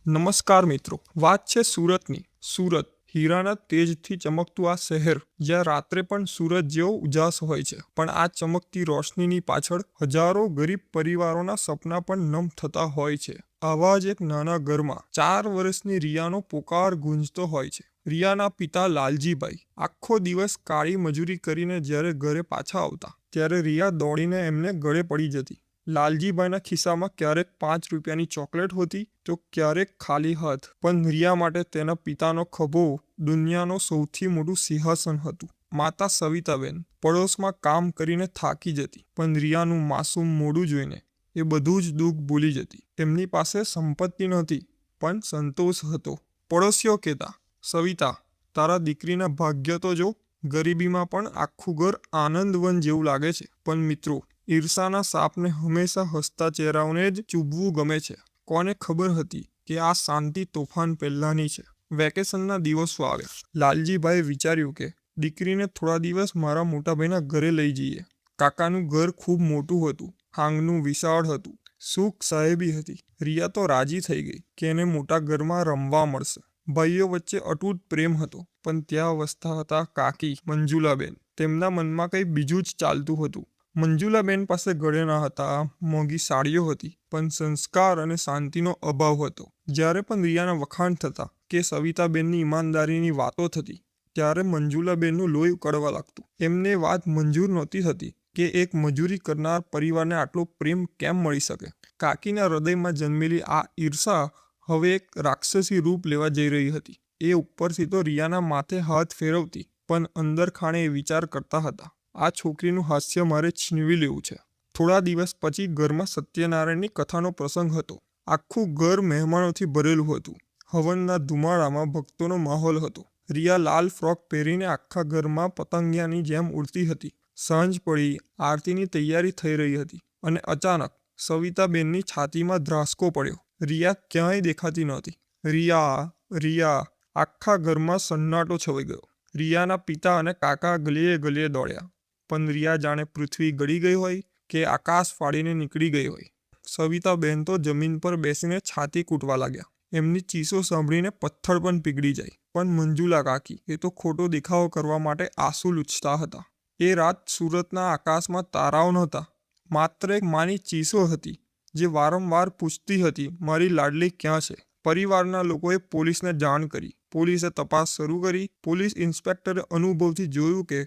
નમસ્કાર મિત્રો, વાત છે સુરતની. સુરત હીરાના તેજથી ચમકતું આ શહેર, જ્યાં રાત્રે પણ સુરત જેવો ઉજાસ હોય છે, પણ આ ચમકતી રોશનીની પાછળ હજારો ગરીબ પરિવારોના સપના પણ નમ થતા હોય છે. આવા જ એક નાના ઘરમાં 4 વર્ષની રિયાનો પોકાર ગુંજતો હોય છે. રિયાના પિતા લાલજીભાઈ આખો દિવસ કાળી મજૂરી કરીને જ્યારે ઘરે પાછા આવતા, ત્યારે રિયા દોડીને એમને ગળે પડી જતી. લાલજીભાઈના ખિસ્સામાં ક્યારેક 5 રૂપિયાની ચોકલેટ હોતી તો ક્યારેક ખાલી હાથ, પણ રિયા માટે તેના પિતાનો ખભો દુનિયાનું સૌથી મોટું સિંહાસન હતું. માતા સવિતાબેન પડોશમાં કામ કરીને થાકી જતી, પણ રિયાનું માસૂમ મોઢું જોઈને એ બધું જ દુઃખ ભૂલી જતી. એમની પાસે સંપત્તિ નહોતી, પણ સંતોષ હતો. પડોશીઓ કહેતા, સવિતા, તારા દીકરીના ભાગ્ય તો જો, ગરીબીમાં પણ આખું ઘર આનંદવન જેવું લાગે છે. પણ મિત્રો, ઈર્ષાના સાપને હંમેશા હસતા ચહેરાઓને જ ચૂબવું ગમે છે. કોને ખબર હતી કે આ શાંતિ તોફાન પહેલાંની છે. વેકેશનના દિવસો આવ્યા. લાલજીભાઈએ વિચાર્યું કે દીકરીને થોડા દિવસ મારા મોટાભાઈના ઘરે લઈ જઈએ. કાકાનું ઘર ખૂબ મોટું હતું, આંગણું વિશાળ હતું, સુખ સાહેબી હતી. રિયા તો રાજી થઈ ગઈ કે એને મોટા ઘરમાં રમવા મળશે. ભાઈઓ વચ્ચે અતૂટ પ્રેમ હતો, પણ ત્યાં વસતા હતા કાકી મંજુલાબેન. તેમના મનમાં કંઈ બીજું જ ચાલતું હતું. મંજુલાબેન પાસે ઘરેણાં હતા, મોંઘી સાડીઓ હતી, પણ સંસ્કાર અને શાંતિનો અભાવ હતો. જ્યારે પણ રિયાના વખાણ થતા કે સવિતાબેનની ઈમાનદારીની વાતો થતી, ત્યારે મંજુલાબેનનું લોહી ઉકળવા લાગતું. એમને વાત મંજૂર નહોતી થતી કે એક મજૂરી કરનાર પરિવારને આટલો પ્રેમ કેમ મળી શકે. કાકીના હૃદયમાં જન્મેલી આ ઈર્ષા હવે એક રાક્ષસી રૂપ લેવા જઈ રહી હતી. એ ઉપરથી તો રિયાના માથે હાથ ફેરવતી, પણ અંદર ખાણે એ વિચાર કરતા હતા, આ છોકરીનું હાસ્ય મારે છીનવી લેવું છે. થોડા દિવસ પછી ઘરમાં સત્યનારાયણની કથાનો પ્રસંગ હતો. આખું ઘર મહેમાનોથી ભરેલું હતું. હવનના ધુમાડામાં ભક્તોનો માહોલ હતો. રિયા લાલ ફ્રોક પહેરીને આખા ઘરમાં પતંગિયાની જેમ ઉડતી હતી. સાંજ પડી, આરતીની તૈયારી થઈ રહી હતી, અને અચાનક સવિતાબેનની છાતીમાં ધ્રાસકો પડ્યો. રિયા ક્યાંય દેખાતી નહોતી. રિયા, રિયા! આખા ઘરમાં સન્નાટો છવાઈ ગયો. રિયાના પિતા અને કાકા ગલીએ ગલીએ દોડ્યા, પણ રિયા જાણે પૃથ્વી ગળી ગઈ હોય કે આકાશ ફાડીને નીકળી ગઈ હોય. સવિતાબેન તો જમીન પર બેસીને છાતી કૂટવા લાગ્યા. એમની ચીસો સાંભળીને પથ્થર પણ પીગળી જાય. પણ મંજુલા કાકી એ તો ખોટો દેખાવો કરવા માટે આંસુ લૂછતા હતા. એ રાત સુરતના આકાશમાં તારાઓ નહોતા, માત્ર એક માની ચીસો હતી, જે વારંવાર પૂછતી હતી, મારી લાડલી ક્યાં છે? પરિવારના લોકોએ પોલીસને જાણ કરી. પોલીસે તપાસ શરૂ કરી. પોલીસ ઇન્સ્પેક્ટરે અનુભવથી જોયું કે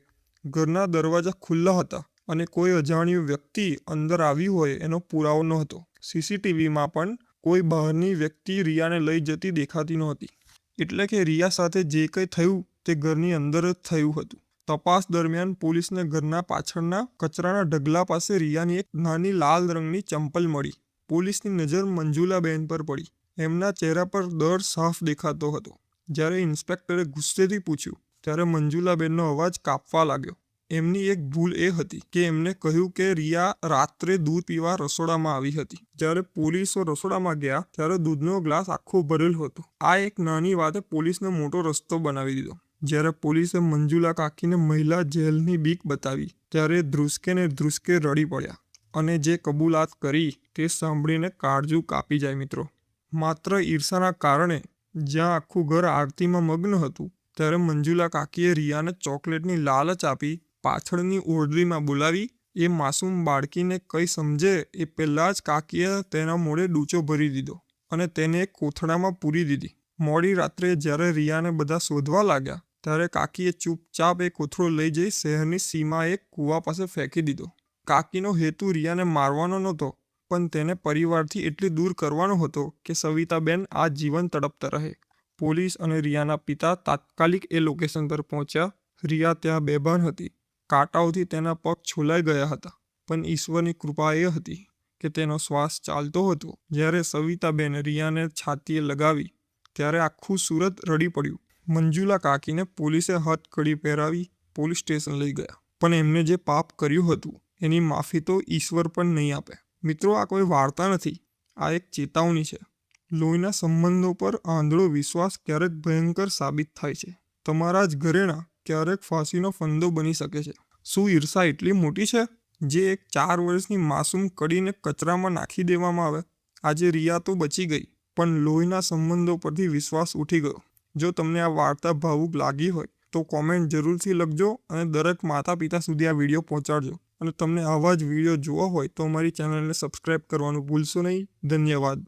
ઘરના દરવાજા ખુલ્લા હતા અને કોઈ અજાણ્યો વ્યક્તિ અંદર આવ્યું હોય એનો પુરાવો નહોતો. સીસીટીવીમાં પણ કોઈ બહારની વ્યક્તિ રિયાને લઈ જતી દેખાતી નહોતી. એટલે કે રિયા સાથે જે કંઈ થયું તે ઘરની અંદર જ થયું હતું. તપાસ દરમિયાન પોલીસને ઘરના પાછળના કચરાના ઢગલા પાસે રિયાની એક નાની લાલ રંગની ચંપલ મળી. પોલીસની નજર મંજુલાબેન પર પડી. એમના ચહેરા પર ડર સાફ દેખાતો હતો. જ્યારે ઇન્સ્પેક્ટરે ગુસ્સેથી પૂછ્યું, ત્યારે મંજુલાબેનનો અવાજ કાપવા લાગ્યો. એમની એક ભૂલ એ હતી કે એમને કહ્યું કે રિયા રાત્રે દૂધ પીવા રસોડામાં આવી હતી. જ્યારે પોલીસો રસોડામાં ગયા, ત્યારે દૂધનો ગ્લાસ આખો ભરેલો હતો. આ એક નાની વાતે પોલીસને મોટો રસ્તો બનાવી દીધો. જ્યારે પોલીસે મંજુલા કાકીને મહિલા જેલની બીક બતાવી, ત્યારે ધ્રુસકે ને ધ્રુસકે રડી પડ્યા. અને જે કબૂલાત કરી તે સાંભળીને કાળજું કાપી જાય મિત્રો. માત્ર ઈર્ષાના કારણે જ્યાં આખું ઘર આરતીમાં મગ્ન હતું, ત્યારે મંજુલા કાકીએ રિયાને ચોકલેટની લાલચ આપી પાછળની ઓરડીમાં બોલાવી. એ માસૂમ બાળકીને કંઈ સમજે એ પહેલાં જ કાકીએ તેના મોઢે ડૂચો ભરી દીધો અને તેને એક કોથળામાં પૂરી દીધી. મોડી રાત્રે જ્યારે રિયાને બધા શોધવા લાગ્યા, ત્યારે કાકીએ ચૂપચાપ એ કોથળો લઈ જઈ શહેરની સીમાએ એક કૂવા પાસે ફેંકી દીધો. કાકીનો હેતુ રિયાને મારવાનો નહોતો, પણ તેને પરિવારથી એટલી દૂર કરવાનો હતો કે સવિતાબેન આ જીવન તડપતા રહે. પોલીસ અને રિયાના પિતા તાત્કાલિક એ લોકેશન પર પહોંચ્યા. રિયા ત્યાં બેભાન હતી. કાંટાઓથી તેના પગ છોલાઈ ગયા હતા, પણ ઈશ્વરની કૃપા એ હતી કે તેનો શ્વાસ ચાલતો હતો. જ્યારે સવિતાબેન રિયાને છાતીએ લગાવી, ત્યારે આખું સુરત રડી પડ્યું. મંજુલા કાકીને પોલીસે હથકડી પહેરાવી પોલીસ સ્ટેશન લઈ ગયા. પણ એમને જે પાપ કર્યું હતું એની માફી તો ઈશ્વર પણ નહીં આપે. મિત્રો, આ કોઈ વાર્તા નથી, આ એક ચેતવણી છે. લોહીના સંબંધો પર આંધળો વિશ્વાસ ક્યારેક ભયંકર સાબિત થાય છે. તમારા જ ઘરેણાં ક્યારેક ફાંસીનો ફંદો બની શકે છે. શું ઈર્ષા એટલી મોટી છે જે એક 4 વર્ષની માસૂમ કડીને કચરામાં નાખી દેવામાં આવે? આજે રિયા તો બચી ગઈ, પણ લોહીના સંબંધો પરથી વિશ્વાસ ઉઠી ગયો. જો તમને આ વાર્તા ભાવુક લાગી હોય તો કોમેન્ટ જરૂરથી લખજો અને દરેક માતા પિતા સુધી આ વિડીયો પહોંચાડજો. અને તમને આવા જ વિડીયો જોવા હોય તો અમારી ચેનલને સબસ્ક્રાઈબ કરવાનું ભૂલશો નહીં. ધન્યવાદ.